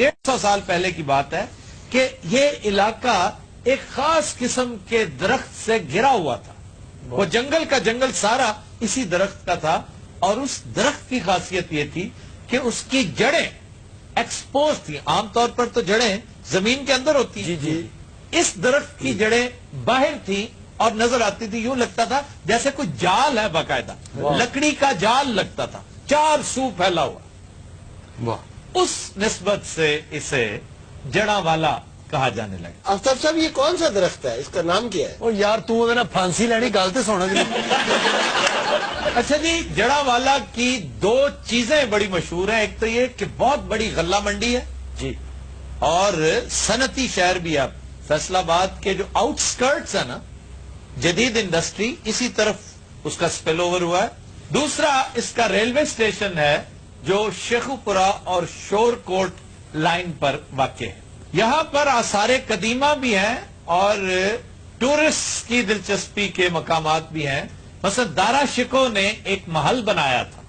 150 साल पहले की बात है कि ये इलाका एक खास किस्म के दरख्त से घिरा हुआ था। वो जंगल का जंगल सारा इसी दरख्त का था और उस दरख्त की खासियत ये थी कि उसकी जड़ें एक्सपोज थी। आमतौर पर तो जड़ें जमीन के अंदर होती हैं। जी। इस दरख्त की जड़ें बाहर थी और नजर आती थी, यूं लगता था जैसे कोई जाल है, बाकायदा लकड़ी का जाल लगता था, चार सू फैला हुआ। उस निस्बत से इसे जड़ा वाला कहा जाने लगा। आफ्ताब साहब, ये कौन सा दरख्त है, इसका नाम क्या है? ओ यार तू ना फांसी लेनी गल ते सुन। अच्छा जी, जड़ा वाला की दो चीजें बड़ी मशहूर हैं। एक तो ये कि बहुत बड़ी गल्ला मंडी है जी, और सनती शहर भी है। फैसलाबाद के जो आउटस्कर्ट्स है ना, जदीद इंडस्ट्री, इसी तरफ उसका स्पिल ओवर हुआ है। दूसरा इसका रेलवे स्टेशन है जो शेखुपुरा और शोरकोट लाइन पर वाक़ है। यहां पर आसारे कदीमा भी हैं और टूरिस्ट की दिलचस्पी के मकामात भी हैं। मसलन दारा शिको ने एक महल बनाया था,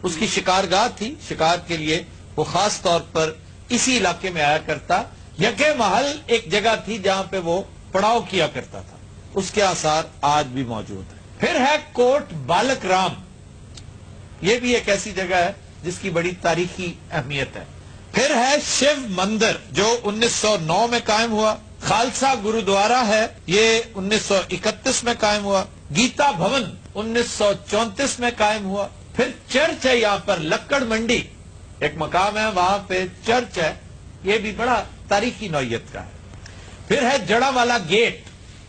उसकी शिकारगाह थी, शिकार के लिए वो खास तौर पर इसी इलाके में आया करता। यके महल एक जगह थी जहां पे वो पड़ाव किया करता था, उसके आसार आज भी मौजूद है। फिर है कोट बालक राम, ये भी एक ऐसी जगह है जिसकी बड़ी तारीखी अहमियत है। फिर है शिव मंदिर जो 1909 में कायम हुआ। खालसा गुरुद्वारा है, ये 1931 में कायम हुआ। गीता भवन 1934 में कायम हुआ। फिर चर्च है यहाँ पर, लक्कड़ मंडी एक मकाम है, वहां पे चर्च है, ये भी बड़ा तारीखी नौयत का है। फिर है जड़ा वाला गेट,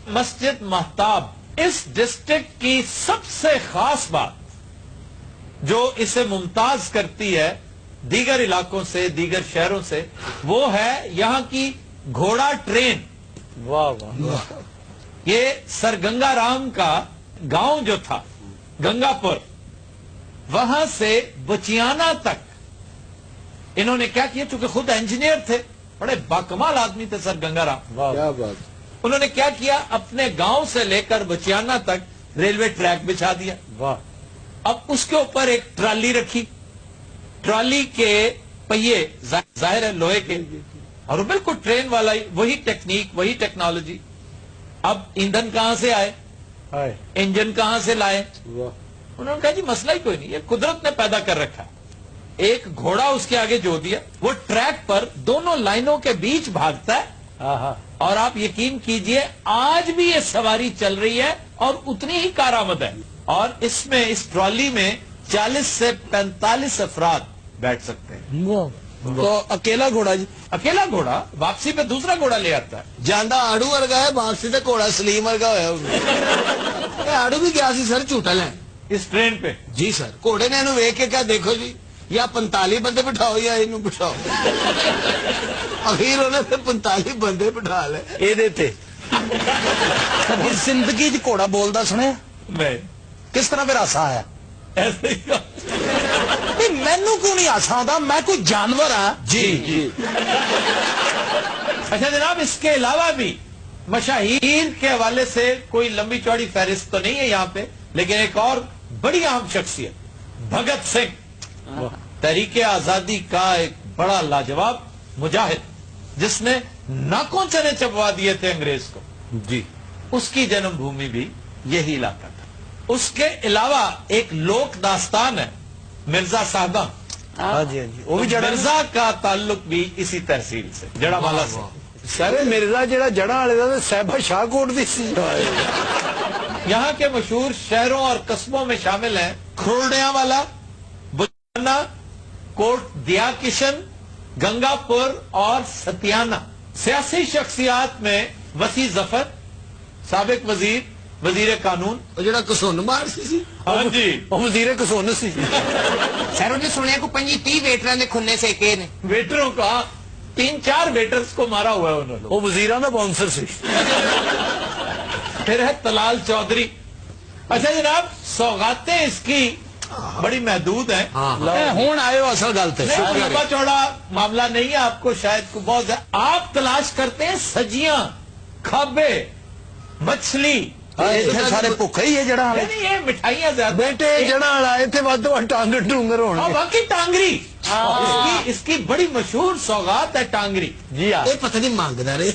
मस्जिद महताब। इस डिस्ट्रिक्ट की सबसे खास बात जो इसे मुमताज करती है दीगर इलाकों से, दीगर शहरों से, वो है यहाँ की घोड़ा ट्रेन। वाह वाह। ये सर गंगाराम का गांव जो था गंगापुर, वहां से बचियाना तक इन्होंने क्या किया, चूंकि खुद इंजीनियर थे, बड़े बाकमाल आदमी थे सर गंगाराम। क्या बात। उन्होंने क्या किया, अपने गांव से लेकर बचियाना तक रेलवे ट्रैक बिछा दिया। वाह। अब उसके ऊपर एक ट्राली रखी, ट्राली के पहिए जाहिर है लोहे के, और बिल्कुल ट्रेन वाला ही, वही टेक्निक, वही टेक्नोलॉजी। अब ईंधन कहां से आए, इंजन कहां से लाए? उन्होंने कहा जी मसला ही कोई नहीं, ये कुदरत ने पैदा कर रखा। एक घोड़ा उसके आगे जो दिया, वो ट्रैक पर दोनों लाइनों के बीच भागता है, और आप यकीन कीजिए आज भी ये सवारी चल रही है और उतनी ही कारआमद है। और इसमें, इस ट्रॉली में 40 से 45 अफराद बैठ सकते हैं। तो अकेला घोड़ा जी? अकेला घोड़ा वापसी पे दूसरा घोड़ा ले आता है। जांदा आड़ू वर्गा है, वापसी से घोड़ा सलीम वर्गा होया। आड़ू भी गया सी सर झूठल है इस ट्रेन पे। जी सर, घोड़े ने इन्हू वेख के क्या, देखो जी या 45 बंदे बिठाओ या इनू बिठाओ। अखीर उन्हें 45 बंदे बिठा ले ਇਹਦੇ ਤੇ कभी जिंदगी च घोड़ा बोलदा सुने? नहीं। किस तरह फिर हासा आया? ऐसे ही मैनू क्यों नहीं हासा आता, मैं कोई जानवर हाँ? जी जी। अच्छा जनाब, इसके अलावा भी मशाहीर के हवाले से कोई लंबी चौड़ी फहरिस्त तो नहीं है यहाँ पे, लेकिन एक और बड़ी अहम शख्सियत, भगत सिंह, तहरीके आजादी का एक बड़ा लाजवाब मुजाहिद, जिसने नाकों चने चबवा दिए थे अंग्रेज को जी, उसकी जन्मभूमि भी यही इलाका था। उसके अलावा एक लोक दास्तान है मिर्जा साहबा। हाँ जी, हाँ जी, वो भी जड़ा। मिर्जा का ताल्लुक भी इसी तहसील से, जड़ावाला से। सर मिर्जा जड़ा जड़ा वाले दा साहिबा शाहकोट दी सी। यहाँ के मशहूर शहरों और कस्बों में शामिल हैं खुरडिया वाला, बुचाना, कोट दिया किशन, गंगापुर और सतियाना। सियासी शख्सियात में वसी जफर, साबिक वजीर, वजीर कानून, जरा कसुन मार सी। हाँ जी, वजीर कसून सी। सर उन्हें सुने को 25-30 वेटर ने खुन्ने से के ने वेटरों का 3-4 वेटर्स को मारा हुआ है उन्होंने। वो वजीरा दा बाउंसर सी। फिर है तलाल चौधरी। अच्छा जनाब, सौगातें इसकी बड़ी महदूद है। हुण आयो असल गल ते। लंबा चौड़ा मामला नहीं है, आपको शायद को बहुत है। आप तलाश करते हैं सजियां, खाबे, मछली। इतने सारे भुखे ही है जड़ा वाले। नहीं, ये मिठाइयां ज्यादा बेटे जड़ा वाला इतने वध टांगर टूंगर होने। बाकी टांगरी اس کی بڑی مشہور سوغات ہے ٹانگری. جی ہاں. یہ پتہ نہیں مانگنا رہے.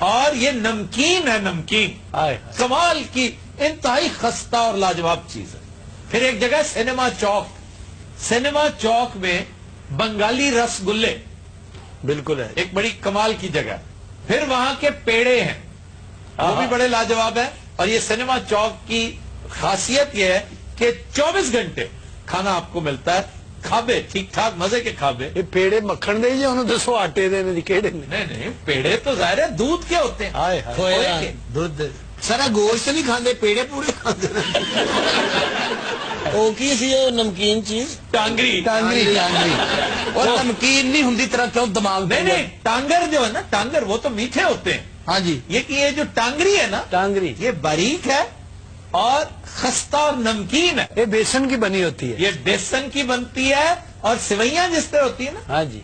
اور یہ نمکین ہے, نمکین آئے. کمال کی انتہائی خستہ اور لاجواب چیز ہے. پھر ایک جگہ سینما چوک. سینما چوک میں بنگالی رس گلے بالکل ہے. ایک بڑی کمال کی جگہ. پھر وہاں کے پیڑے ہیں, وہ بھی بڑے لاجواب ہیں. اور یہ سینما چوک کی خاصیت یہ ہے کہ 24 گھنٹے کھانا آپ کو ملتا ہے. کھابے ٹھیک ٹھاک مزے کے کھابے. یہ پیڑے مکھن دے جی انہوں دسو آٹے دے نے کیڑے نے. نہیں پیڑے تو ظاہر ہے دودھ کے ہوتے ہیں. آئے ہائے. کھوئے کے. دودھ سارا گوشت نہیں کھاندے, پیڑے پورے کھاندے. وہ کی سی وہ نمکین چیز؟ ٹانگری. ٹانگری. اور نمکین نہیں ہوں طرح کیوں دماغ. نہیں ٹانگر جو ہے نا, ٹانگر وہ تو میٹھے ہوتے ہیں. ہاں جی. یہ جو ٹانگری ہے نا, ٹانگری یہ باریک ہے اور خستہ اور نمکین ہے. یہ بیسن کی بنی ہوتی ہے. یہ بیسن کی بنتی ہے اور سوئیاں جس طرح ہوتی ہے نا, ہاں جی.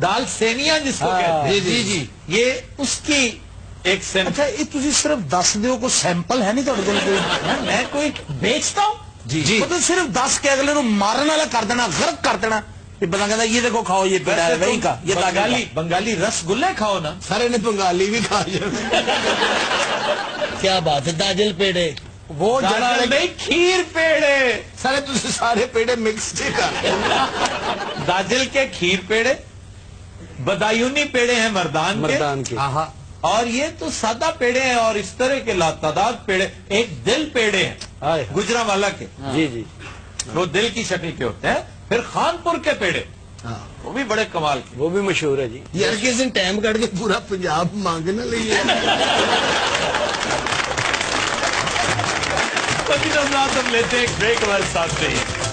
دال سینیاں جس کو کہتے ہیں, جی جی. یہ اس کی ایک سین. اچھا یہ تسی صرف دس دیو کو سیمپل ہے نہیں تھوڑے دل کوئی؟ میں کوئی بیچتا ہوں جی. وہ تو صرف دس کے اگلے نو مارن والا کر دینا, غرق کر دینا. یہ بندہ کہتا یہ دیکھو کھاؤ, یہ پیڑا ہے وہی کا, یہ بنگالی رس گلے کھاؤ نا. سارے نے بنگالی بھی کھا جائے. کیا بات ہے, داجل پیڑے. وہ جڑا داجل نہیں, کھیر پیڑے. سارے تسی سارے پیڑے مکس جی کر. داجل کے کھیر پیڑے, بدایونی پیڑے ہیں مردان کے. اور یہ تو سادہ پیڑے ہیں اور اس طرح کے لاتعداد پیڑے. ایک دل پیڑے ہیں گجرانوالا کے. جی جی. وہ دل کی شکل کے ہوتے ہیں. پھر خانپور کے پیڑے, وہ بھی بڑے کمال کے. وہ بھی مشہور ہے جی. یار کس دن ٹائم کٹ کے پورا پنجاب مانگنا لیے. ہم لیتے ہیں ایک بریک ہمارے ساتھ رہیے.